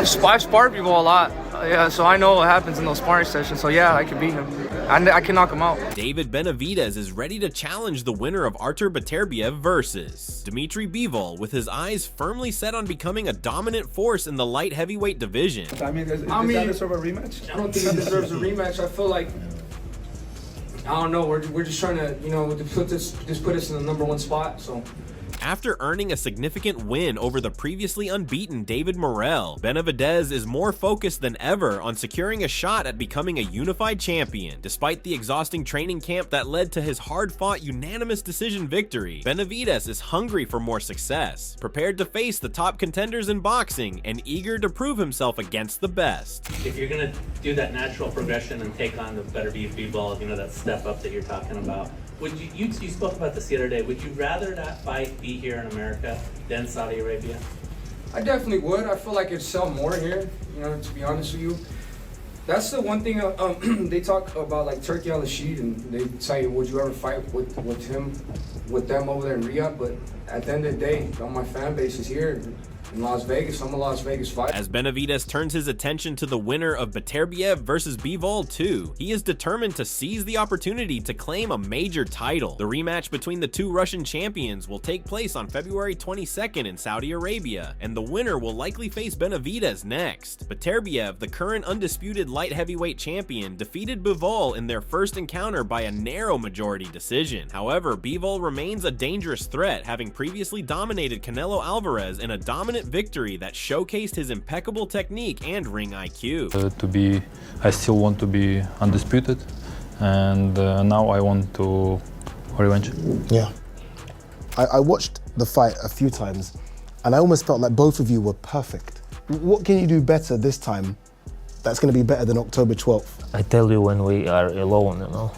I spar people a lot. Yeah, so I know what happens in those sparring sessions. So yeah, I can beat him. I can knock him out. David Benavidez is ready to challenge the winner of Artur Beterbiev versus Beterbiev-Bivol, with his eyes firmly set on becoming a dominant force in the light heavyweight division. I mean, does that deserve a rematch? I don't think it deserves a rematch. I feel like, I don't know. We're just trying to, you know, put us in the #1 spot. So. After earning a significant win over the previously unbeaten David Morrell, Benavidez is more focused than ever on securing a shot at becoming a unified champion. Despite the exhausting training camp that led to his hard-fought unanimous decision victory, Benavidez is hungry for more success, prepared to face the top contenders in boxing, and eager to prove himself against the best. If you're going to do that natural progression and take on the Beterbiev-Bivol, you know, that step up that you're talking about, would you spoke about this the other day, would you rather that fight be here in America than Saudi Arabia? I definitely would. I feel like it'd sell more here, you know, to be honest with you. That's the one thing they talk about, like Turkey al-Rashid, and they say, would you ever fight with them over there in Riyadh? But at the end of the day, all my fan base is here in Las Vegas. I'm a Las Vegas fighter. As Benavidez turns his attention to the winner of Beterbiev versus Bivol 2, he is determined to seize the opportunity to claim a major title. The rematch between the two Russian champions will take place on February 22nd in Saudi Arabia, and the winner will likely face Benavidez next. Beterbiev, the current undisputed light heavyweight champion, defeated Bivol in their first encounter by a narrow majority decision. However, Bivol remains a dangerous threat, having previously dominated Canelo Alvarez in a dominant victory that showcased his impeccable technique and ring IQ. I still want to be undisputed, and now I want to revenge. Yeah, I watched the fight a few times, and I almost felt like both of you were perfect. What can you do better this time that's going to be better than October 12th? I tell you when we are alone, you know.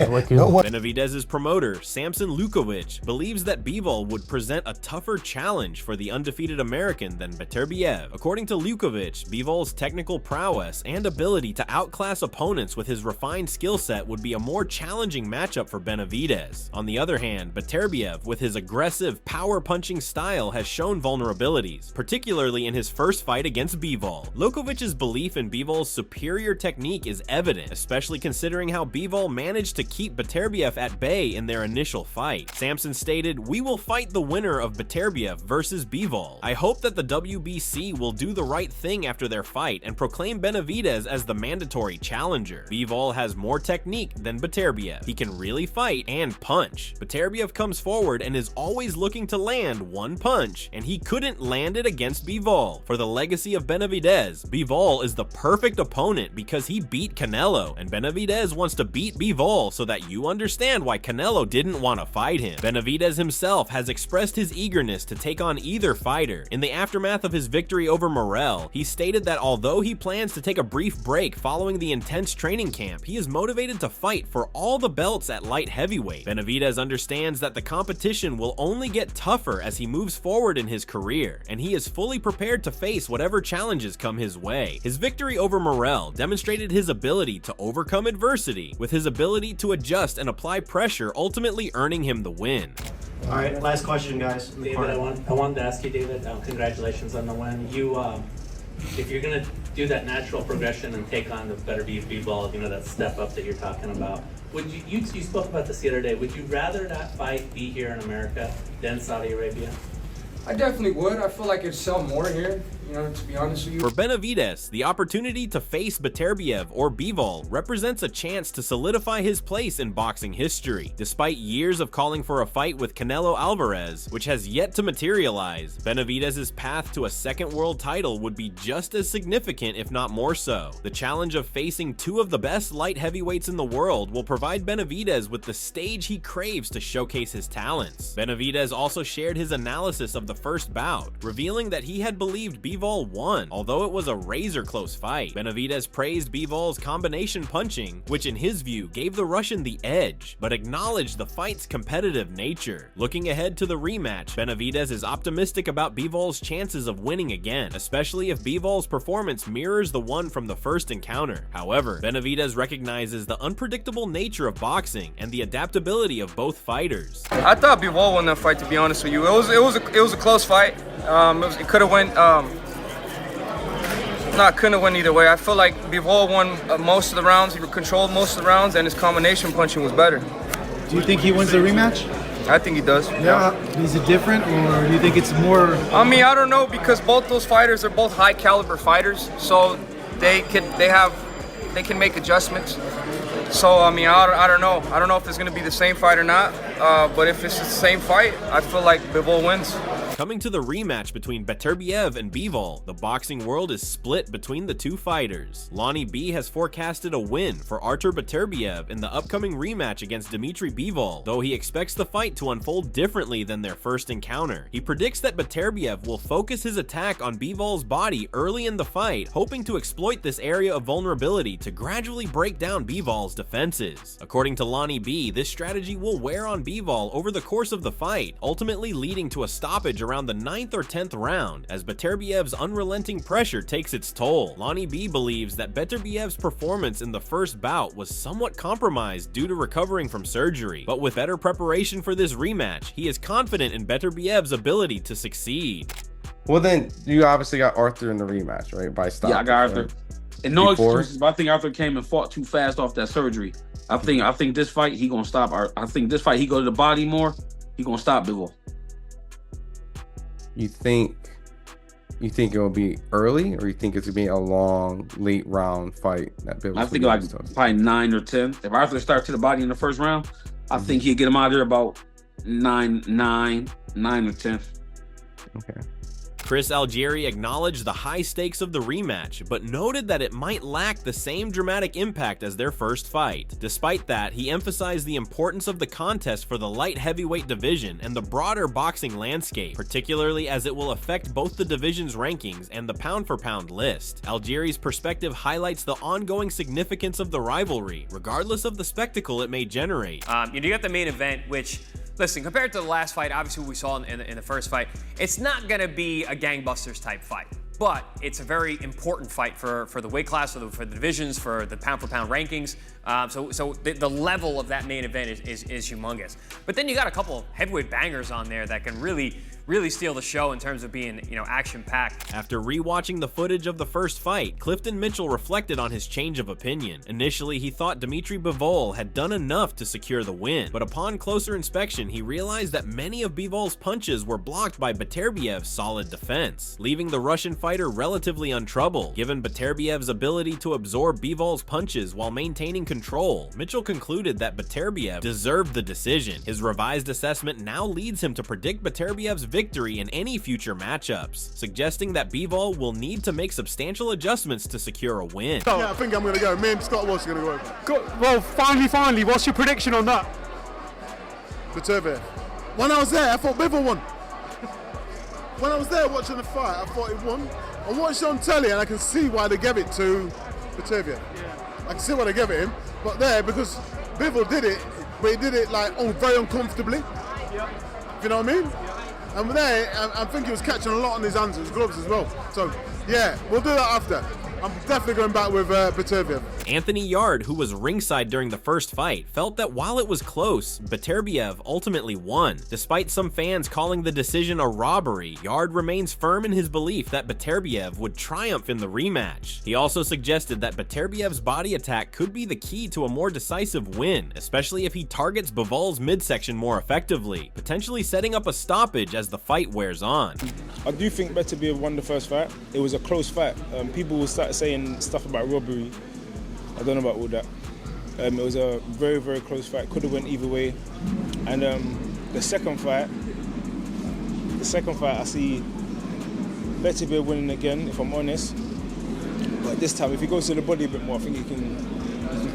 What you Benavidez's promoter, Samson Lukovic, believes that Bivol would present a tougher challenge for the undefeated American than Beterbiev. According to Lukovic, Bivol's technical prowess and ability to outclass opponents with his refined skill set would be a more challenging matchup for Benavidez. On the other hand, Beterbiev, with his aggressive, power-punching style, has shown vulnerabilities, particularly in his first fight against Bivol. Lukovic's belief in Bivol's superior technique is evident, especially considering how Bivol managed to keep Beterbiev at bay in their initial fight. Samson stated, "We will fight the winner of Beterbiev versus Bivol. I hope that the WBC will do the right thing after their fight and proclaim Benavidez as the mandatory challenger. Bivol has more technique than Beterbiev. He can really fight and punch. Beterbiev comes forward and is always looking to land one punch, and he couldn't land it against Bivol. For the legacy of Benavidez, Bivol is the perfect opponent because he beat Canelo, and Benavidez wants to beat Bivol so that you understand why Canelo didn't want to fight him." Benavidez himself has expressed his eagerness to take on either fighter. In the aftermath of his victory over Morrell, he stated that although he plans to take a brief break following the intense training camp, he is motivated to fight for all the belts at light heavyweight. Benavidez understands that the competition will only get tougher as he moves forward in his career, and he is fully prepared to face whatever challenges come his way. His victory over Morrell demonstrated his ability to overcome adversity, with his ability to adjust and apply pressure ultimately earning him the win. All right, last question, guys. David, I wanted to ask you, David, congratulations on the win. If you're going to do that natural progression and take on the Beterbiev-Bivol, you know, that step up that you're talking about, would you spoke about this the other day, would you rather that fight be here in America than Saudi Arabia? I definitely would. I feel like it'd sell more here, you know, to be honest with you. For Benavidez, the opportunity to face Beterbiev or Bivol represents a chance to solidify his place in boxing history. Despite years of calling for a fight with Canelo Alvarez, which has yet to materialize, Benavidez's path to a second world title would be just as significant, if not more so. The challenge of facing two of the best light heavyweights in the world will provide Benavidez with the stage he craves to showcase his talents. Benavidez also shared his analysis of the first bout, revealing that he had believed Bivol won, although it was a razor-close fight. Benavidez praised Bivol's combination punching, which in his view gave the Russian the edge, but acknowledged the fight's competitive nature. Looking ahead to the rematch, Benavidez is optimistic about Bivol's chances of winning again, especially if Bivol's performance mirrors the one from the first encounter. However, Benavidez recognizes the unpredictable nature of boxing and the adaptability of both fighters. I thought Bivol won that fight, to be honest with you. It was a close fight. It could have went No, it couldn't have went either way. I feel like Bivol won most of the rounds. He controlled most of the rounds, and his combination punching was better. Do you think he wins the rematch? I think he does. Yeah. Is it different, or do you think it's more? I mean, I don't know, because both those fighters are both high caliber fighters, so they can make adjustments. So I mean, I don't know. I don't know if it's gonna be the same fight or not. But if it's the same fight, I feel like Bivol wins. Coming to the rematch between Beterbiev and Bivol, the boxing world is split between the two fighters. Lonnie B has forecasted a win for Artur Beterbiev in the upcoming rematch against Dimitri Bivol, though he expects the fight to unfold differently than their first encounter. He predicts that Beterbiev will focus his attack on Bivol's body early in the fight, hoping to exploit this area of vulnerability to gradually break down Bivol's defenses. According to Lonnie B, this strategy will wear on Bivol over the course of the fight, ultimately leading to a stoppage around the 9th or 10th round, as Beterbiev's unrelenting pressure takes its toll. Lonnie B believes that Beterbiev's performance in the first bout was somewhat compromised due to recovering from surgery, but with better preparation for this rematch, he is confident in Beterbiev's ability to succeed. Well, then you obviously got Arthur in the rematch, right? By stoppage. Yeah, I got Arthur. And no excuses, but I think Arthur came and fought too fast off that surgery. I think this fight he gonna stop. I think this fight he go to the body more. He gonna stop Bivol. You think it will be early, or you think it's gonna be a long, late round fight? I think like probably 9 or 10. If Arthur starts to the body in the first round, I think he'll get him out of there about 9 or 10. Okay. Chris Algieri acknowledged the high stakes of the rematch, but noted that it might lack the same dramatic impact as their first fight. Despite that, he emphasized the importance of the contest for the light heavyweight division and the broader boxing landscape, particularly as it will affect both the division's rankings and the pound-for-pound list. Algieri's perspective highlights the ongoing significance of the rivalry, regardless of the spectacle it may generate. You got the main event, which, listen, compared to the last fight, obviously what we saw in the first fight, it's not going to be a gangbusters type fight, but it's a very important fight for the weight class, for the divisions, for the pound-for-pound rankings. So the level of that main event is humongous. But then you got a couple heavyweight bangers on there that can really steal the show in terms of being, action-packed. After rewatching the footage of the first fight, Clifton Mitchell reflected on his change of opinion. Initially, he thought Dimitri Bivol had done enough to secure the win, but upon closer inspection, he realized that many of Bivol's punches were blocked by Beterbiev's solid defense, leaving the Russian fighter relatively untroubled. Given Beterbiev's ability to absorb Bivol's punches while maintaining control, Mitchell concluded that Beterbiev deserved the decision. His revised assessment now leads him to predict Beterbiev's victory in any future matchups, suggesting that Bivol will need to make substantial adjustments to secure a win. Yeah, I think I'm going to go. Me and Scott Walsh are going to go. Well, finally, what's your prediction on that? Beterbiev. When I was there, I thought Bivol won. When I was there watching the fight, I thought he won. I watched it on telly and I can see why they gave it to Beterbiev. Yeah. I can see why they gave it him, but there, because Bivol did it, but he did it like very uncomfortably. Yeah. You know what I mean? Yeah. And there, I think he was catching a lot on his hands and his gloves as well. So, yeah, we'll do that after. I'm definitely going back with Beterbiev. Anthony Yard, who was ringside during the first fight, felt that while it was close, Beterbiev ultimately won. Despite some fans calling the decision a robbery, Yard remains firm in his belief that Beterbiev would triumph in the rematch. He also suggested that Beterbiev's body attack could be the key to a more decisive win, especially if he targets Bivol's midsection more effectively, potentially setting up a stoppage as the fight wears on. I do think Beterbiev won the first fight. It was a close fight. People will start saying stuff about robbery. I don't know about all that. It was a very, very close fight. Could have went either way. And the second fight, I see Beterbiev winning again, if I'm honest. But this time, if he goes to the body a bit more, I think he can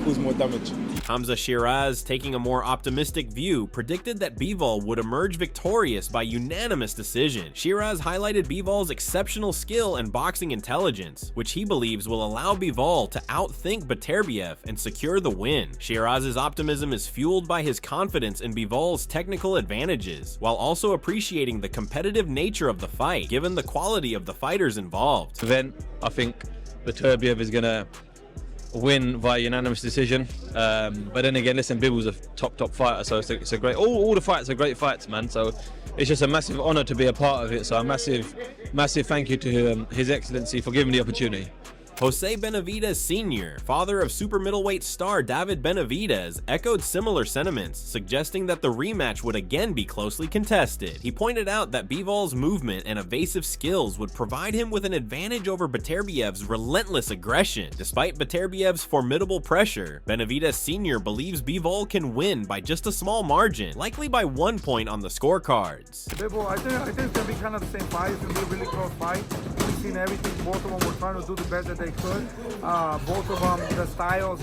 cause more damage. Hamza Shiraz, taking a more optimistic view, predicted that Bivol would emerge victorious by unanimous decision. Shiraz highlighted Bivol's exceptional skill and boxing intelligence, which he believes will allow Bivol to outthink Beterbiev and secure the win. Shiraz's optimism is fueled by his confidence in Bivol's technical advantages, while also appreciating the competitive nature of the fight, given the quality of the fighters involved. Then I think Beterbiev is going to win via unanimous decision, but then again, listen, Bivol's a top fighter, so it's a great, all the fights are great fights, man, so it's just a massive honor to be a part of it, so a massive thank you to His Excellency for giving me the opportunity. Jose Benavidez Sr., father of super middleweight star David Benavidez, echoed similar sentiments, suggesting that the rematch would again be closely contested. He pointed out that Bivol's movement and evasive skills would provide him with an advantage over Beterbiev's relentless aggression. Despite Beterbiev's formidable pressure, Benavidez Sr. believes Bivol can win by just a small margin, likely by 1 point on the scorecards. Bivol, I think it's going to be kind of the same fight. It's going to be a really close fight. We've seen everything. Both of them were trying to do the best that they could. Both of them, the styles,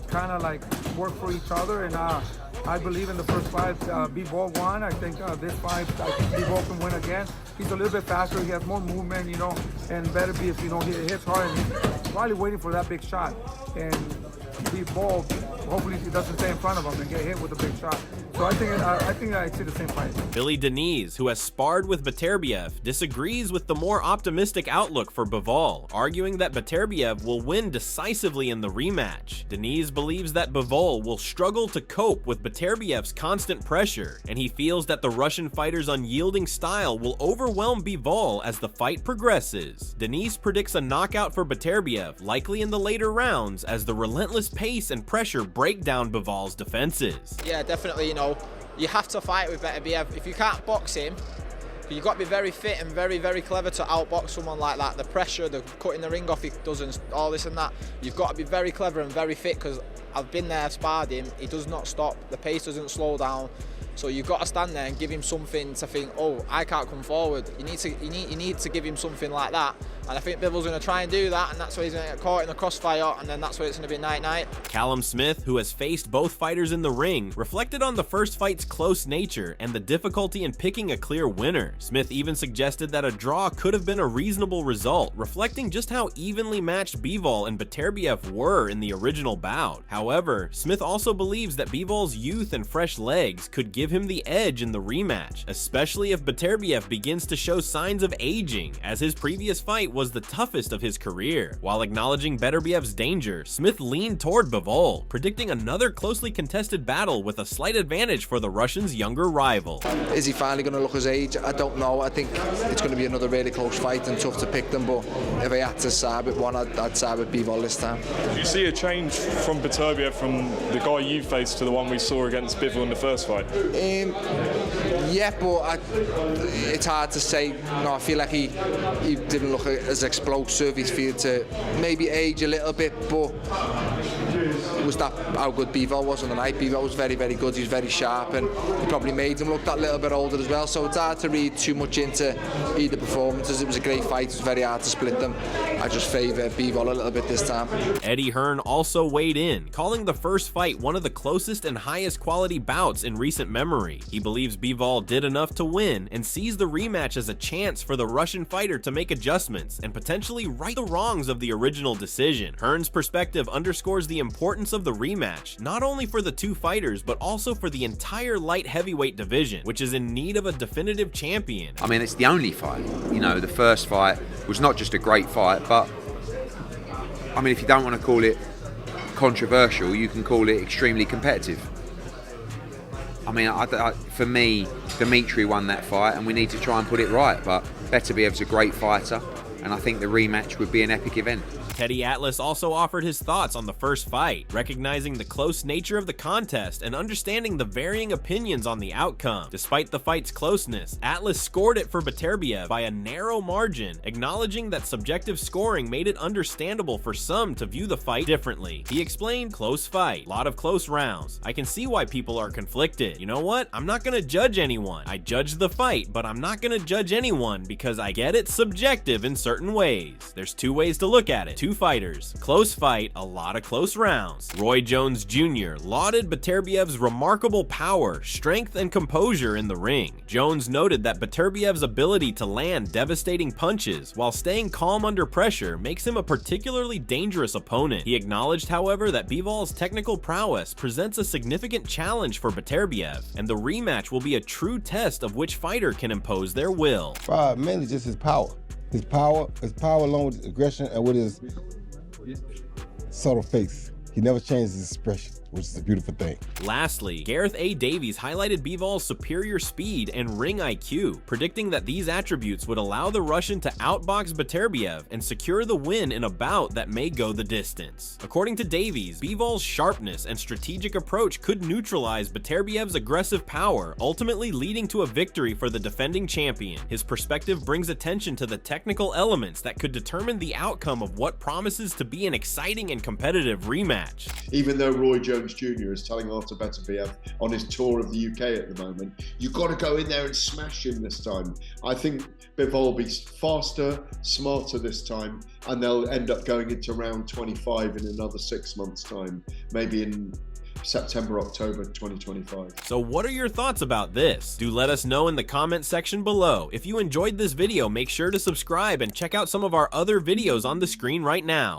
kind of like work for each other. And I believe in the first fight, Bivol won. I think this fight, I think Bivol can win again. He's a little bit faster. He has more movement, and Beterbiev, he hits hard. And he's probably waiting for that big shot. And Bivol, hopefully he doesn't stay in front of him and get hit with a big shot. So I think I see the same fight. Billy Denise, who has sparred with Beterbiev, disagrees with the more optimistic outlook for Bivol, arguing that Beterbiev will win decisively in the rematch. Denise believes that Bivol will struggle to cope with Beterbiev's constant pressure, and he feels that the Russian fighter's unyielding style will overwhelm Bivol as the fight progresses. Denise predicts a knockout for Beterbiev, likely in the later rounds, as the relentless pace and pressure break down Bivol's defenses. Yeah, definitely, you have to fight with Beterbiev. If you can't box him, you've got to be very fit and very, very clever to outbox someone like that. The pressure, the cutting the ring off, he doesn't, all this and that. You've got to be very clever and very fit, because I've been there, sparred him. He does not stop. The pace doesn't slow down. So you've got to stand there and give him something to think, oh, I can't come forward. You need to give him something like that. And I think Bivol's going to try and do that, and that's why he's going to get caught in the crossfire, and then that's where it's going to be night-night. Callum Smith, who has faced both fighters in the ring, reflected on the first fight's close nature and the difficulty in picking a clear winner. Smith even suggested that a draw could have been a reasonable result, reflecting just how evenly matched Bivol and Beterbiev were in the original bout. However, Smith also believes that Bivol's youth and fresh legs could give him the edge in the rematch, especially if Beterbiev begins to show signs of aging, as his previous fight was the toughest of his career. While acknowledging Beterbiev's danger, Smith leaned toward Bivol, predicting another closely contested battle with a slight advantage for the Russian's younger rival. Is he finally going to look his age? I don't know. I think it's going to be another really close fight and tough to pick them, but if I had to side with one, I'd side with Bivol this time. Do you see a change from Beterbiev, from the guy you faced to the one we saw against Bivol in the first fight? Yeah, but it's hard to say. No, I feel like he didn't look as explosive. He feared to maybe age a little bit, but was that how good Bivol was on the night? Bivol was very, very good. He was very sharp, and he probably made him look that little bit older as well. So it's hard to read too much into either performances. It was a great fight. It was very hard to split them. I just favour Bivol a little bit this time. Eddie Hearn also weighed in, calling the first fight one of the closest and highest quality bouts in recent memory. He believes Bivol did enough to win and sees the rematch as a chance for the Russian fighter to make adjustments and potentially right the wrongs of the original decision. Hearn's perspective underscores the importance of the rematch, not only for the two fighters, but also for the entire light heavyweight division, which is in need of a definitive champion. I mean, it's the only fight. The first fight was not just a great fight, but I mean, if you don't want to call it controversial, you can call it extremely competitive. I mean, for me, Dimitri won that fight, and we need to try and put it right, but Beterbiev's a great fighter, and I think the rematch would be an epic event. Teddy Atlas also offered his thoughts on the first fight, recognizing the close nature of the contest and understanding the varying opinions on the outcome. Despite the fight's closeness, Atlas scored it for Beterbiev by a narrow margin, acknowledging that subjective scoring made it understandable for some to view the fight differently. He explained, "Close fight, lot of close rounds. I can see why people are conflicted. You know what? I'm not gonna judge anyone. I judged the fight, but I'm not gonna judge anyone because I get it's subjective in certain ways. There's two ways to look at it. Two fighters, close fight, a lot of close rounds." Roy Jones Jr. lauded Beterbiev's remarkable power, strength, and composure in the ring. Jones noted that Beterbiev's ability to land devastating punches while staying calm under pressure makes him a particularly dangerous opponent. He acknowledged, however, that Bivol's technical prowess presents a significant challenge for Beterbiev, and the rematch will be a true test of which fighter can impose their will. Mainly just his power. His power along with his aggression and with his subtle face. He never changes his expression. which is a beautiful thing. Lastly, Gareth A. Davies highlighted Bivol's superior speed and ring IQ, predicting that these attributes would allow the Russian to outbox Beterbiev and secure the win in a bout that may go the distance. According to Davies, Bivol's sharpness and strategic approach could neutralize Beterbiev's aggressive power, ultimately leading to a victory for the defending champion. His perspective brings attention to the technical elements that could determine the outcome of what promises to be an exciting and competitive rematch. Even though Roy Jones Jr. is telling Artur Beterbiev on his tour of the UK at the moment, you've got to go in there and smash him this time. I think Bivol will be faster, smarter this time, and they'll end up going into round 25 in another 6 months' time, maybe in September, October 2025. So what are your thoughts about this? Do let us know in the comment section below. If you enjoyed this video, make sure to subscribe and check out some of our other videos on the screen right now.